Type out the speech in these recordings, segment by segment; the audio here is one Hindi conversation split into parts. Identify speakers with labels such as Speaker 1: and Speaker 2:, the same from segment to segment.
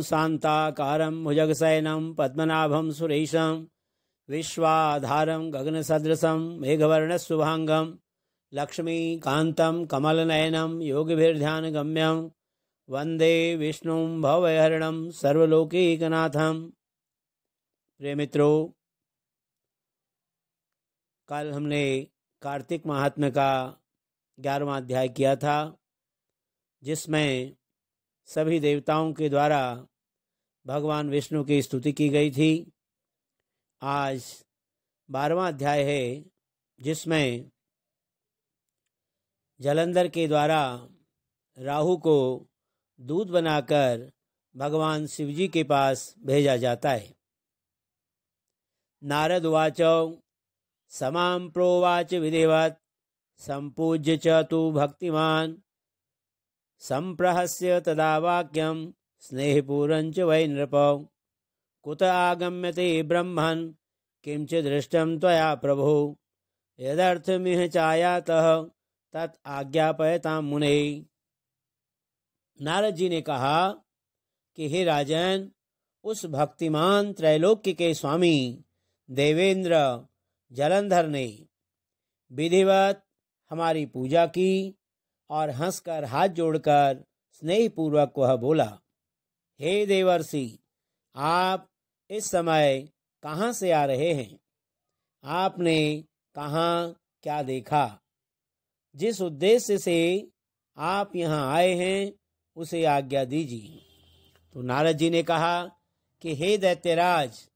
Speaker 1: शांताकारं भुजगशयनं पद्मनाभं सुरेशं विश्वाधारं गगनसदृशं मेघवर्णशुभांगं लक्ष्मीकान्तं कमलनयनं योगिभिर्ध्यानगम्यं वंदे विष्णुं भवहरणं सर्वलोकैकनाथं। प्रिय मित्रों, कल हमने कार्तिक महात्म्य का 11वां अध्याय किया था, जिसमें सभी देवताओं के द्वारा भगवान विष्णु की स्तुति की गई थी। आज 12वां अध्याय है, जिसमें जलंधर के द्वारा राहु को दूध बनाकर भगवान शिवजी के पास भेजा जाता है। नारद उवाच समां प्रोवाच विधिवत् संपूज्य च तु भक्तिमान् संप्रहस्य तदा वाक्यं स्नेहपूरं च वै नृप कुत आगम्यते ब्रह्मन् किंचित् दृष्टं त्वया प्रभो यदर्थमिह चायातः तत् आज्ञापयतां मुने। नारद जी ने कहा कि हे राजन, उस भक्तिमान त्रैलोक्य के स्वामी देवेंद्र जलंधर ने विधिवत हमारी पूजा की और हंसकर हाथ जोड़कर स्नेहपूर्वक वह बोला, हे देवर्षि, आप इस समय कहाँ से आ रहे हैं? आपने कहाँ क्या देखा? जिस उद्देश्य से आप यहाँ आए हैं उसे आज्ञा दीजिए। तो नारद जी ने कहा कि हे दैत्यराज,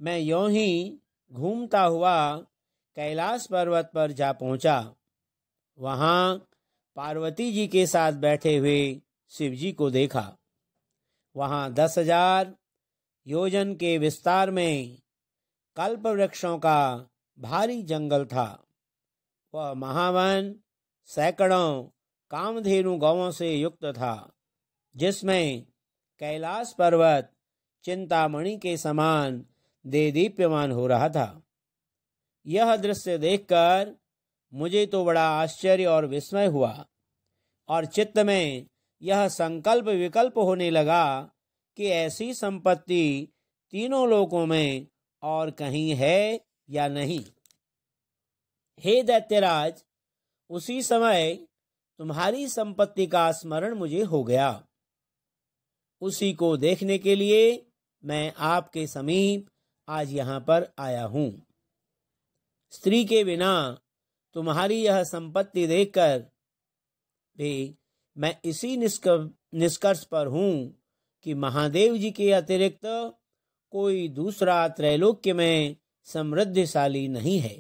Speaker 1: मैं यों ही घूमता हुआ कैलाश पर्वत पर जा पहुंचा। वहां पार्वती जी के साथ बैठे हुए शिव जी को देखा। वहां 10,000 योजन के विस्तार में कल्प वृक्षों का भारी जंगल था। वह महावन सैकड़ों कामधेनु गौओं से युक्त था, जिसमें कैलाश पर्वत चिंतामणि के समान देदीप्यमान हो रहा था। यह दृश्य देखकर मुझे तो बड़ा आश्चर्य और विस्मय हुआ और चित्त में यह संकल्प विकल्प होने लगा कि ऐसी संपत्ति तीनों लोकों में और कहीं है या नहीं। हे दैत्यराज, उसी समय तुम्हारी संपत्ति का स्मरण मुझे हो गया। उसी को देखने के लिए मैं आपके समीप आज यहाँ पर आया हूँ। स्त्री के बिना तुम्हारी यह संपत्ति देखकर भी मैं इसी निष्कर्ष पर हूँ कि महादेव जी के अतिरिक्त कोई दूसरा त्रैलोक्य में समृद्धिशाली नहीं है।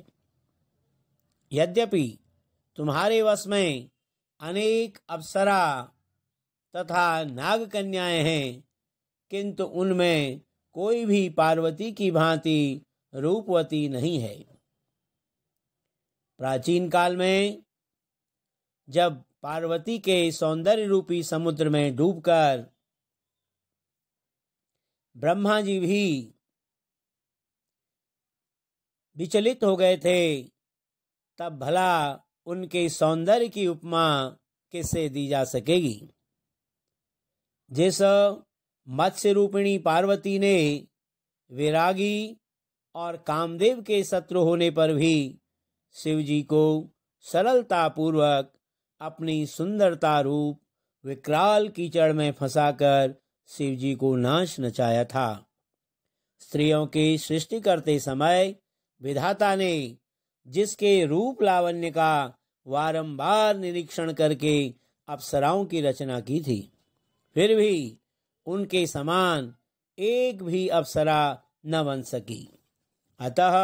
Speaker 1: यद्यपि तुम्हारे वश में अनेक अप्सरा तथा नाग कन्याएं हैं, किंतु उनमें कोई भी पार्वती की भांति रूपवती नहीं है। प्राचीन काल में जब पार्वती के सौंदर्य रूपी समुद्र में डूबकर ब्रह्मा जी भी विचलित हो गए थे, तब भला उनके सौंदर्य की उपमा किससे दी जा सकेगी? जिस मत्स्य रूपिणी पार्वती ने विरागी और कामदेव के शत्रु होने पर भी शिव जी को सरलता पूर्वक अपनी सुंदरता रूप विकराल कीचड़ में फंसाकर शिव जी को नाच नचाया था। स्त्रियों की सृष्टि करते समय विधाता ने जिसके रूप लावण्य का बारंबार निरीक्षण करके अप्सराओं की रचना की थी, फिर भी उनके समान एक भी अप्सरा न बन सकी। अतः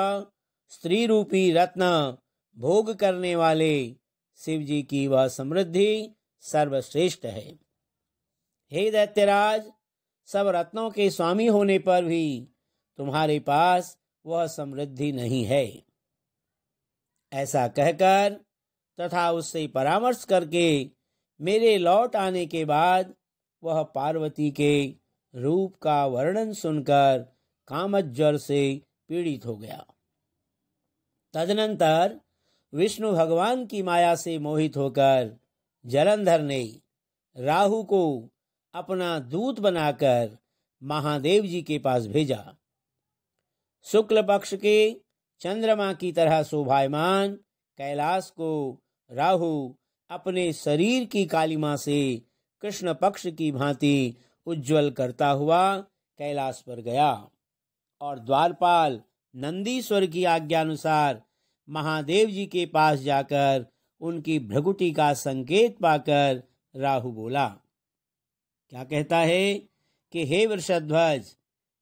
Speaker 1: स्त्री रूपी रत्न भोग करने वाले शिव जी की वह समृद्धि सर्वश्रेष्ठ है। हे दैत्यराज, सब रत्नों के स्वामी होने पर भी तुम्हारे पास वह समृद्धि नहीं है। ऐसा कहकर तथा उससे परामर्श करके मेरे लौट आने के बाद वह पार्वती के रूप का वर्णन सुनकर कामज्वर से पीड़ित हो गया। तदनंतर विष्णु भगवान की माया से मोहित होकर जलंधर ने राहु को अपना दूत बनाकर महादेव जी के पास भेजा। शुक्ल पक्ष के चंद्रमा की तरह शोभायमान कैलाश को राहु अपने शरीर की कालिमा से कृष्ण पक्ष की भांति उज्जवल करता हुआ कैलाश पर गया और द्वारपाल नंदीश्वर की आज्ञानुसार महादेव जी के पास जाकर उनकी भ्रगुटी का संकेत पाकर राहु बोला। क्या कहता है कि हे वृषध्वज,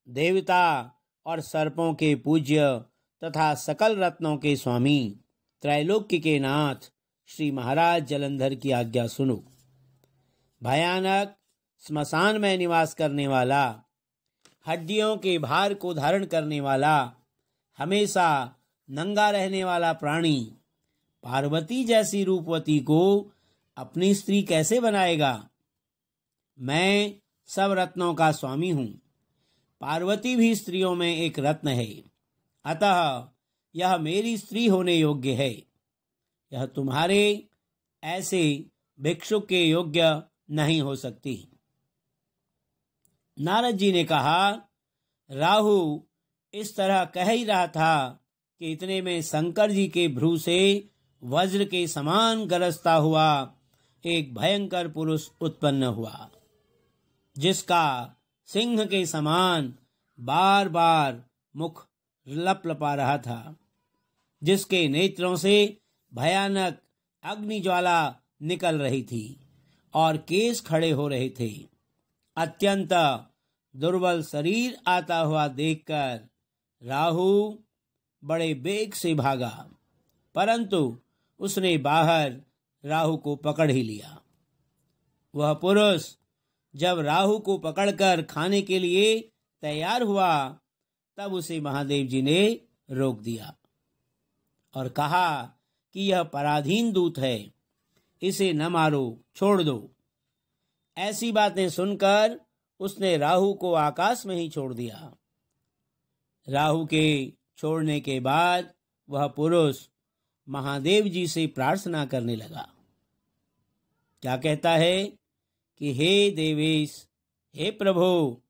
Speaker 1: देवता और सर्पों के पूज्य तथा सकल रत्नों के स्वामी त्रैलोक्य के नाथ श्री महाराज जलंधर की आज्ञा सुनो। भयानक स्मशान में निवास करने वाला, हड्डियों के भार को धारण करने वाला, हमेशा नंगा रहने वाला प्राणी पार्वती जैसी रूपवती को अपनी स्त्री कैसे बनाएगा? मैं सब रत्नों का स्वामी हूँ। पार्वती भी स्त्रियों में एक रत्न है, अतः यह मेरी स्त्री होने योग्य है। यह तुम्हारे ऐसे भिक्षुक के योग्य नहीं हो सकती। नारद जी ने कहा, राहु इस तरह कह ही रहा था कि इतने में शंकर जी के भ्रू से वज्र के समान गरजता हुआ एक भयंकर पुरुष उत्पन्न हुआ, जिसका सिंह के समान बार बार मुख लपलपा रहा था, जिसके नेत्रों से भयानक अग्निज्वाला निकल रही थी और केश खड़े हो रहे थे। अत्यंत दुर्बल शरीर आता हुआ देखकर राहु बड़े बेग से भागा, परंतु उसने बाहर राहु को पकड़ ही लिया। वह पुरुष जब राहु को पकड़कर खाने के लिए तैयार हुआ, तब उसे महादेव जी ने रोक दिया और कहा कि यह पराधीन दूत है, इसे न मारो, छोड़ दो। ऐसी बातें सुनकर उसने राहु को आकाश में ही छोड़ दिया। राहु के छोड़ने के बाद वह पुरुष महादेव जी से प्रार्थना करने लगा। क्या कहता है कि हे देवेश, हे प्रभु,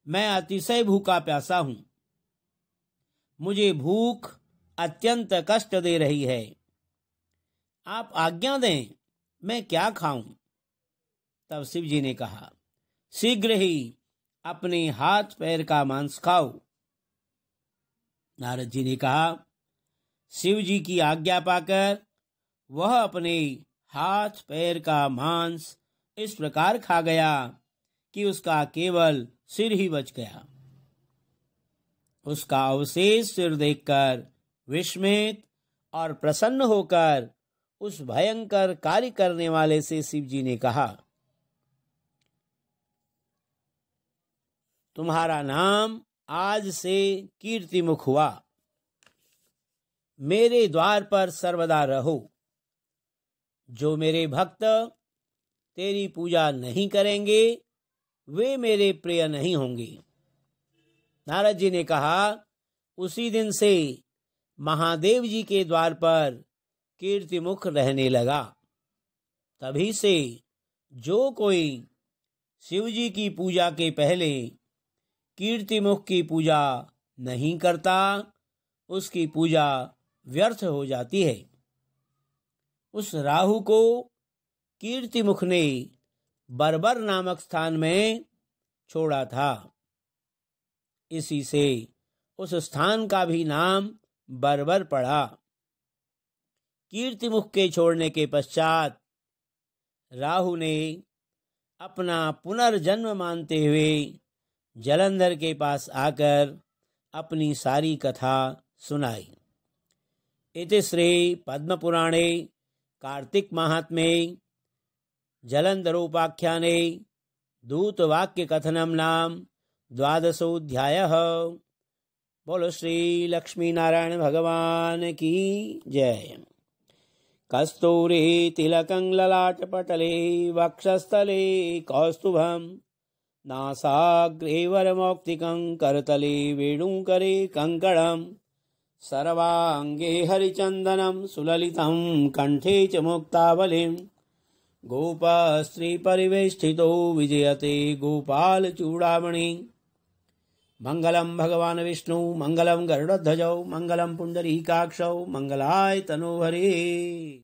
Speaker 1: मैं अतिशय भूखा प्यासा हूँ। मुझे भूख अत्यंत कष्ट दे रही है। आप आज्ञा दें, मैं क्या खाऊं? तब शिव जी ने कहा, शीघ्र ही अपने हाथ पैर का मांस खाओ। नारद जी ने कहा, शिव जी की आज्ञा पाकर वह अपने हाथ पैर का मांस इस प्रकार खा गया कि उसका केवल सिर ही बच गया। उसका अवशेष सिर देखकर विस्मित और प्रसन्न होकर उस भयंकर कार्य करने वाले से शिव जी ने कहा, तुम्हारा नाम आज से कीर्तिमुख हुआ। मेरे द्वार पर सर्वदा रहो। जो मेरे भक्त तेरी पूजा नहीं करेंगे वे मेरे प्रिय नहीं होंगे। नारद जी ने कहा, उसी दिन से महादेव जी के द्वार पर कीर्तिमुख रहने लगा। तभी से जो कोई शिव जी की पूजा के पहले कीर्तिमुख की पूजा नहीं करता, उसकी पूजा व्यर्थ हो जाती है। उस राहु को कीर्तिमुख ने बर्बर नामक स्थान में छोड़ा था। इसी से उस स्थान का भी नाम बर्बर पड़ा। कीर्तिमुख के छोड़ने के पश्चात राहु ने अपना पुनर्जन्म मानते हुए जलंधर के पास आकर अपनी सारी कथा सुनाई। इति श्री पद्म पुराणे कार्तिक महात्म्ये जलंधरोपाख्याने दूतवाक्य कथनम नाम 12वाध्यायः। बोलो श्री लक्ष्मी नारायण भगवान की जय। कस्तूरी तिलकं ललाटपटले वक्षस्थले कौस्तुभं नासाग्रे वरमौक्तिकं करतले वेणुकरे कङ्कणं सर्वाङ्गे हरिचन्दनं सुललितं कण्ठे च मुक्तावलिं गोपस्त्री परिवेष्टितो विजयते गोपाल चूड़ामणि। मंगलम भगवान विष्णु मंगलम गरुड़ध्वजौ मंगलम पुंडरीकाक्षौ मंगलाय तनोहरे।